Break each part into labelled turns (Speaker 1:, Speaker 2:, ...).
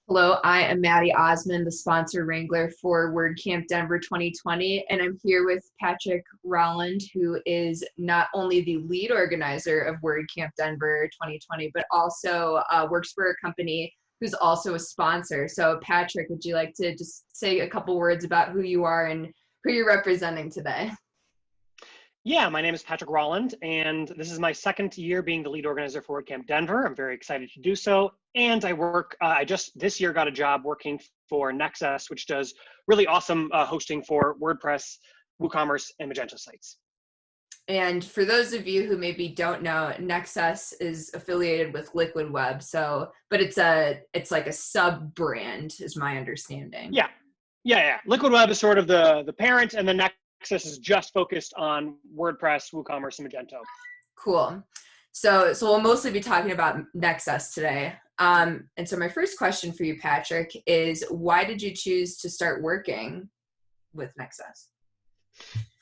Speaker 1: Hello, I am Maddie Osmond, the sponsor wrangler for WordCamp Denver 2020, and I'm here with Patrick Rauland, who is not only the lead organizer of WordCamp Denver 2020, but also works for a company who's also a sponsor. So Patrick, would you like to just say a couple words about who you are and who you're representing today?
Speaker 2: Yeah, my name is Patrick Rauland, and this is my second year being the lead organizer for WordCamp Denver. I'm very excited to do so. And I just this year got a job working for Nexcess, which does really awesome hosting for WordPress, WooCommerce, and Magento sites.
Speaker 1: And for those of you who maybe don't know, Nexcess is affiliated with Liquid Web. But it's like a sub brand, is my understanding.
Speaker 2: Yeah. Liquid Web is sort of the parent, and then Nexcess is just focused on WordPress, WooCommerce, and Magento.
Speaker 1: Cool. So we'll mostly be talking about Nexcess today. And so my first question for you, Patrick, is why did you choose to start working with Nexcess?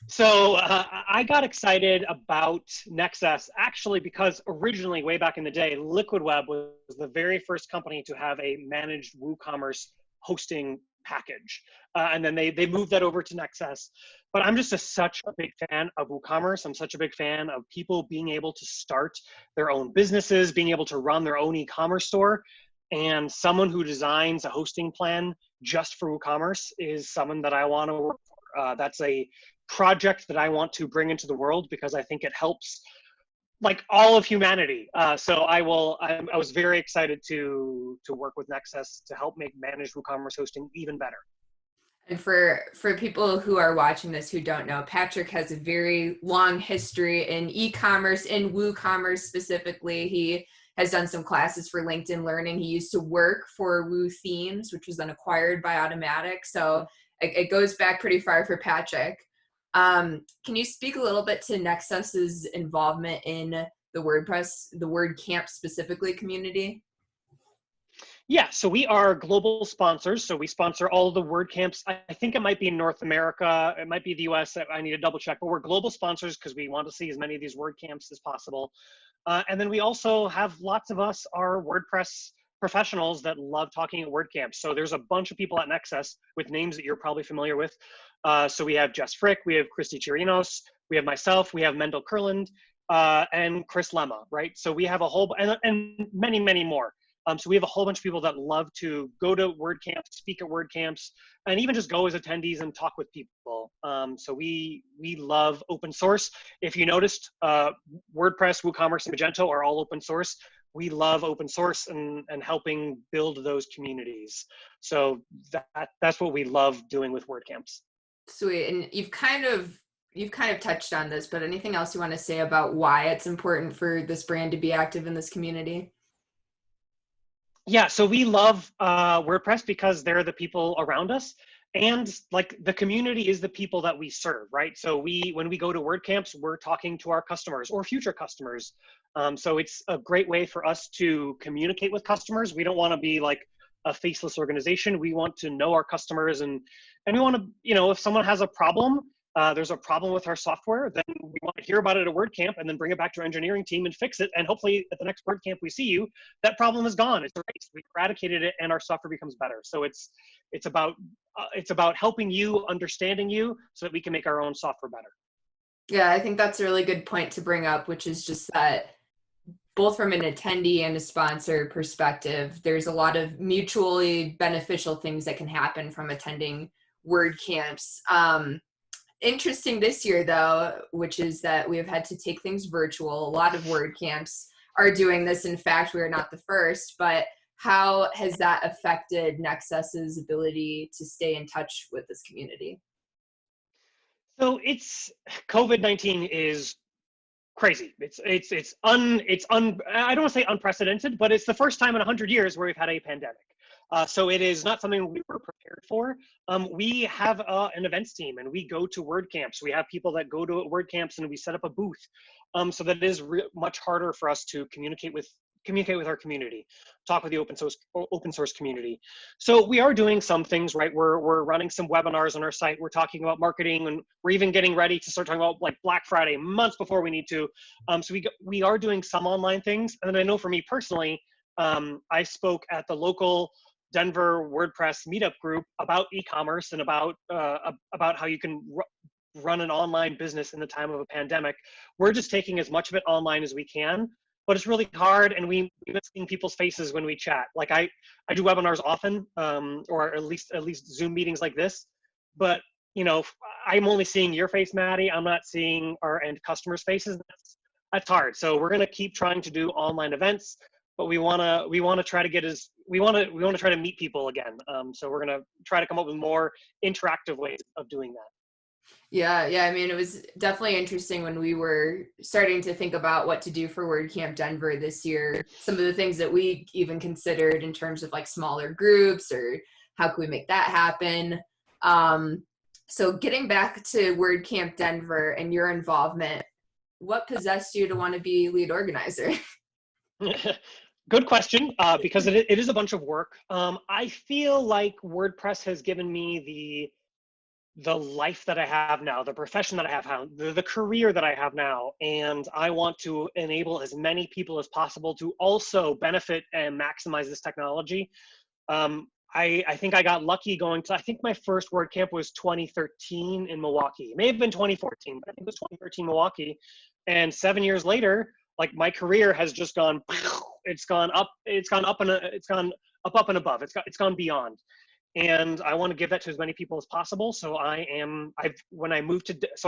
Speaker 2: So I got excited about Nexcess actually because originally, way back in the day, Liquid Web was the very first company to have a managed WooCommerce hosting package. And then they moved that over to Nexcess. But I'm just such a big fan of WooCommerce. I'm such a big fan of people being able to start their own businesses, being able to run their own e-commerce store. And someone who designs a hosting plan just for WooCommerce is someone that I want to work for. That's a project that I want to bring into the world because I think it helps like all of humanity. So I was very excited to work with Nexcess to help make managed WooCommerce hosting even better.
Speaker 1: And for people who are watching this who don't know, Patrick has a very long history in e-commerce, in WooCommerce specifically. He has done some classes for LinkedIn Learning. He used to work for Woo Themes, which was then acquired by Automatic. So it goes back pretty far for Patrick. Can you speak a little bit to Nexcess's involvement in the WordCamp specifically community?
Speaker 2: Yeah, so we are global sponsors. So we sponsor all of the WordCamps. I think it might be in North America. It might be the US. I need to double check, but we're global sponsors because we want to see as many of these WordCamps as possible. And then we also have lots of us are WordPress professionals that love talking at WordCamps. So there's a bunch of people at Nexcess with names that you're probably familiar with. So we have Jess Frick, we have Christy Chirinos, we have myself, we have Mendel Kurland, and Chris Lemma, right? So we have a whole, and many, many more. So we have a whole bunch of people that love to go to WordCamps, speak at WordCamps, and even just go as attendees and talk with people. So we love open source. If you noticed, WordPress, WooCommerce, and Magento are all open source. We love open source and helping build those communities. So that's what we love doing with WordCamps.
Speaker 1: Sweet. And you've kind of touched on this, but anything else you want to say about why it's important for this brand to be active in this community?
Speaker 2: Yeah, so we love WordPress because they're the people around us, and like the community is the people that we serve, right? So when we go to WordCamps, we're talking to our customers or future customers. So it's a great way for us to communicate with customers. We don't want to be like a faceless organization. We want to know our customers, and we want to, if someone has a problem, there's a problem with our software, then we want to hear about it at WordCamp and then bring it back to our engineering team and fix it. And hopefully at the next WordCamp we see you, that problem is gone. It's erased. We eradicated it and our software becomes better. So it's about helping you, understanding you, so that we can make our own software better.
Speaker 1: Yeah, I think that's a really good point to bring up, which is just that both from an attendee and a sponsor perspective, there's a lot of mutually beneficial things that can happen from attending WordCamps. Interesting this year, though, which is that we have had to take things virtual. A lot of WordCamps are doing this. In fact, we are not the first, but how has that affected Nexcess's ability to stay in touch with this community?
Speaker 2: So COVID-19 is crazy. I don't want to say unprecedented, but it's the first time in 100 years where we've had a pandemic. So it is not something we were prepared for. We have an events team and we go to WordCamps. We have people that go to WordCamps and we set up a booth. So that it is much harder for us to communicate with our community, talk with the open source community. So we are doing some things, right? We're running some webinars on our site. We're talking about marketing, and we're even getting ready to start talking about like Black Friday months before we need to. So we are doing some online things. And then I know for me personally, I spoke at the local Denver WordPress meetup group about e-commerce and about how you can run an online business in the time of a pandemic. We're just taking as much of it online as we can, but it's really hard, and we miss seeing people's faces when we chat. Like I do webinars often, or at least Zoom meetings like this, but you know, I'm only seeing your face, Maddie. I'm not seeing our end customers' faces. That's hard. So we're going to keep trying to do online events, but we want to try to get we want to try to meet people again. So we're going to try to come up with more interactive ways of doing that.
Speaker 1: Yeah. I mean, it was definitely interesting when we were starting to think about what to do for WordCamp Denver this year. Some of the things that we even considered in terms of like smaller groups or how can we make that happen. So getting back to WordCamp Denver and your involvement, what possessed you to want to be lead organizer?
Speaker 2: Good question, because it is a bunch of work. I feel like WordPress has given me the life that I have now, the profession that I have now, the career that I have now, and I want to enable as many people as possible to also benefit and maximize this technology. I think I got lucky going to, I think my first WordCamp was 2013 in Milwaukee. It may have been 2014, but I think it was 2013 Milwaukee. And 7 years later, like my career has just gone, it's gone up and above. It's gone beyond. And I want to give that to as many people as possible. So I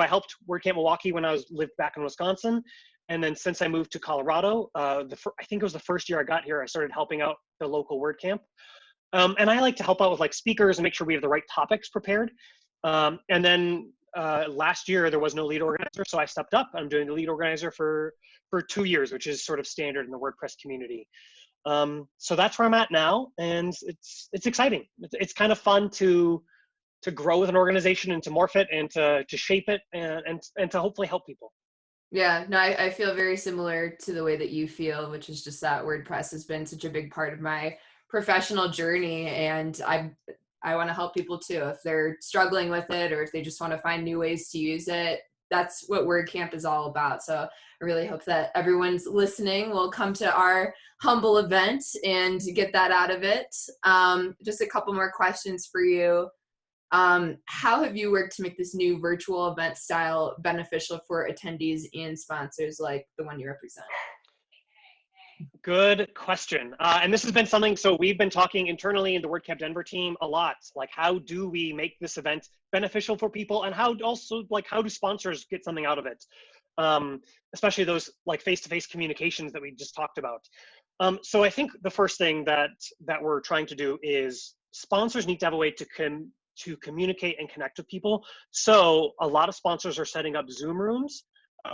Speaker 2: helped WordCamp Milwaukee when I lived back in Wisconsin. And then since I moved to Colorado, I think it was the first year I got here, I started helping out the local WordCamp. And I like to help out with like speakers and make sure we have the right topics prepared. And then last year there was no lead organizer, so I stepped up. I'm doing the lead organizer for 2 years, which is sort of standard in the WordPress community. So that's where I'm at now, and it's exciting. It's kind of fun to grow with an organization and to morph it and to shape it and to hopefully help people.
Speaker 1: Yeah, no, I feel very similar to the way that you feel, which is just that WordPress has been such a big part of my professional journey, and I want to help people too if they're struggling with it or if they just want to find new ways to use it. That's what WordCamp is all about. So I really hope that everyone's listening will come to our humble event and get that out of it. Just a couple more questions for you. How have you worked to make this new virtual event style beneficial for attendees and sponsors like the one you represent?
Speaker 2: Good question. And this has been something, so we've been talking internally in the WordCamp Denver team a lot, like how do we make this event beneficial for people, and how do sponsors get something out of it? Especially those like face-to-face communications that we just talked about. So I think the first thing that we're trying to do is sponsors need to have a way to communicate and connect with people. So a lot of sponsors are setting up Zoom rooms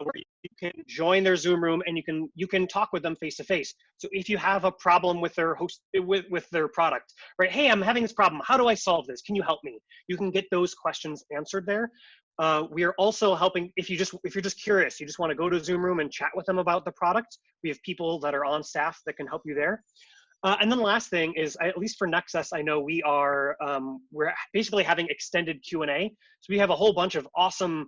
Speaker 2: where you can join their Zoom room and you can talk with them face to face. So if you have a problem with their with their product, right? Hey, I'm having this problem. How do I solve this? Can you help me? You can get those questions answered there. We are also helping if you're just curious, you just want to go to a Zoom room and chat with them about the product. We have people that are on staff that can help you there. And then the last thing is, at least for Nexcess, I know we're basically having extended Q&A. So we have a whole bunch of awesome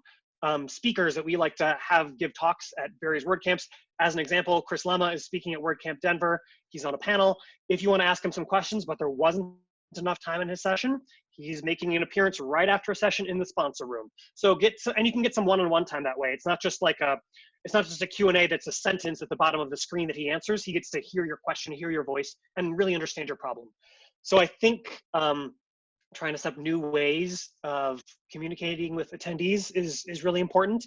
Speaker 2: speakers that we like to have give talks at various WordCamps. As an example, Chris Lemma is speaking at WordCamp Denver. He's on a panel. If you want to ask him some questions, but there wasn't enough time in his session, he's making an appearance right after a session in the sponsor room. And you can get some one-on-one time that way. It's not just a Q&A that's a sentence at the bottom of the screen that he answers. He gets to hear your question, hear your voice, and really understand your problem. So I think trying to set up new ways of communicating with attendees is really important.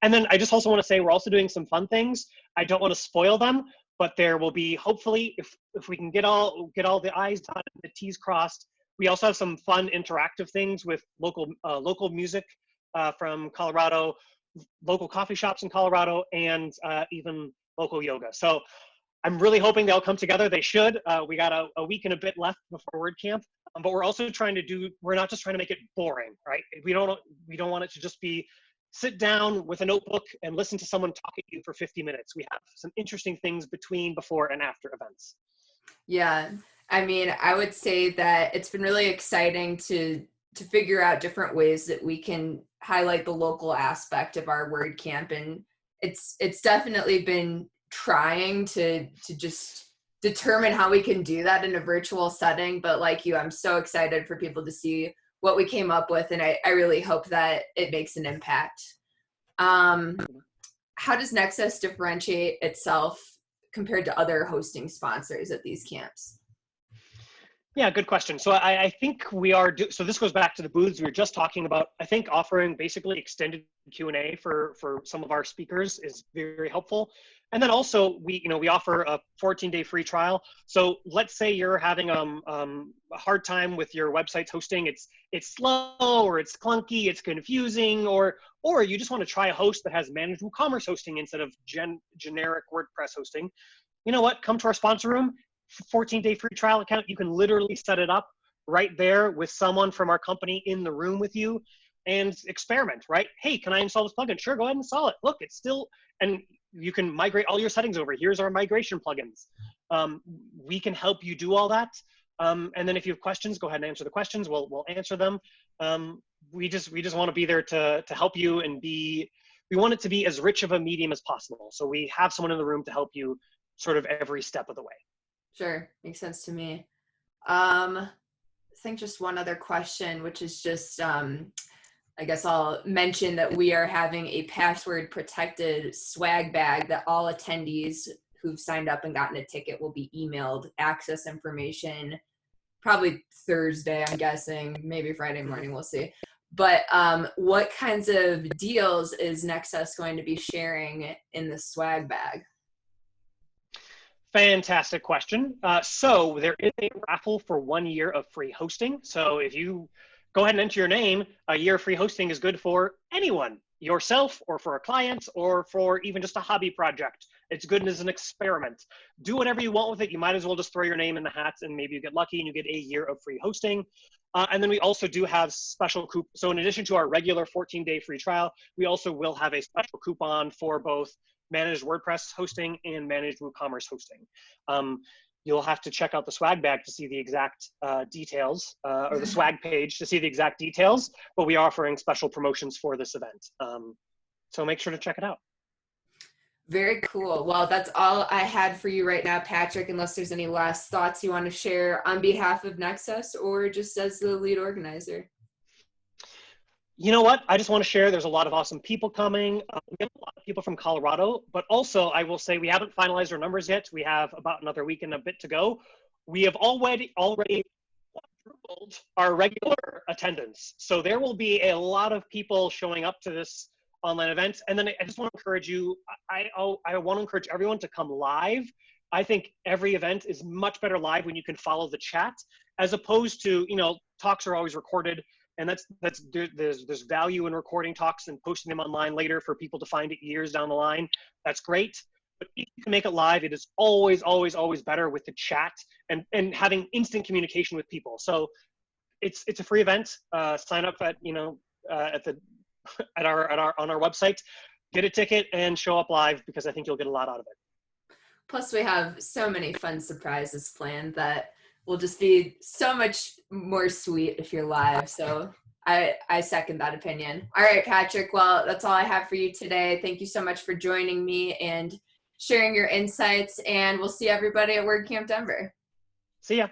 Speaker 2: And then I just also want to say we're also doing some fun things. I don't want to spoil them, but there will be, hopefully, if we can get all the I's dotted and the T's crossed. We also have some fun interactive things with local music from Colorado, local coffee shops in Colorado, and even local yoga. So I'm really hoping they'll come together. They should. We got a week and a bit left before WordCamp, but we're also we're not just trying to make it boring, right? We don't want it to just be sit down with a notebook and listen to someone talk at you for 50 minutes. We have some interesting things before and after events.
Speaker 1: Yeah, I mean, I would say that it's been really exciting to figure out different ways that we can highlight the local aspect of our WordCamp, and it's definitely been trying to just determine how we can do that in a virtual setting. But like you, I'm so excited for people to see what we came up with, and I really hope that it makes an impact. How does Nexcess differentiate itself compared to other hosting sponsors at these camps?
Speaker 2: Yeah, good question. So I think we are, so this goes back to the booths we were just talking about. I think offering basically extended Q&A for some of our speakers is very helpful. And then also we offer a 14-day free trial. So let's say you're having a hard time with your website's hosting. It's slow, or it's clunky, it's confusing, or you just want to try a host that has managed WooCommerce hosting instead of generic WordPress hosting. You know what? Come to our sponsor room. 14-day free trial account. You can literally set it up right there with someone from our company in the room with you and experiment, right? Hey, can I install this plugin? Sure, go ahead and install it. Look, it's still, and you can migrate all your settings over. Here's our migration plugins. We can help you do all that. And then if you have questions, go ahead and answer the questions. We'll answer them. We just want to be there to help you, and we want it to be as rich of a medium as possible. So we have someone in the room to help you sort of every step of the way.
Speaker 1: Sure, makes sense to me. I think just one other question, which is just, I guess I'll mention that we are having a password protected swag bag that all attendees who've signed up and gotten a ticket will be emailed access information, probably Thursday, I'm guessing, maybe Friday morning, we'll see. But what kinds of deals is Nexcess going to be sharing in the swag bag?
Speaker 2: Fantastic question. So there is a raffle for 1 year of free hosting. So if you go ahead and enter your name, a year of free hosting is good for anyone, yourself or for a client or for even just a hobby project. It's good as an experiment. Do whatever you want with it. You might as well just throw your name in the hat and maybe you get lucky and you get a year of free hosting. And then we also do have special coupons. So in addition to our regular 14-day free trial, we also will have a special coupon for both managed WordPress hosting and managed WooCommerce hosting. You'll have to check out the swag bag to see the exact details, or the swag page to see the exact details, but we are offering special promotions for this event. So make sure to check it out.
Speaker 1: Very cool. Well, that's all I had for you right now, Patrick, unless there's any last thoughts you want to share on behalf of Nexcess or just as the lead organizer.
Speaker 2: You know what? I just want to share, there's a lot of awesome people coming. We have a lot of people from Colorado, but also I will say we haven't finalized our numbers yet. We have about another week and a bit to go. We have already quadrupled our regular attendance. So there will be a lot of people showing up to this online event. And then I just want to encourage you, I want to encourage everyone to come live. I think every event is much better live when you can follow the chat, as opposed to, talks are always recorded. And there's value in recording talks and posting them online later for people to find it years down the line. That's great. But if you can make it live, it is always, always, always better with the chat and having instant communication with people. So it's a free event. Sign up at on our website, get a ticket and show up live, because I think you'll get a lot out of it.
Speaker 1: Plus we have so many fun surprises planned that will just be so much more sweet if you're live. So I second that opinion. All right, Patrick. Well, that's all I have for you today. Thank you so much for joining me and sharing your insights. And we'll see everybody at WordCamp Denver.
Speaker 2: See ya.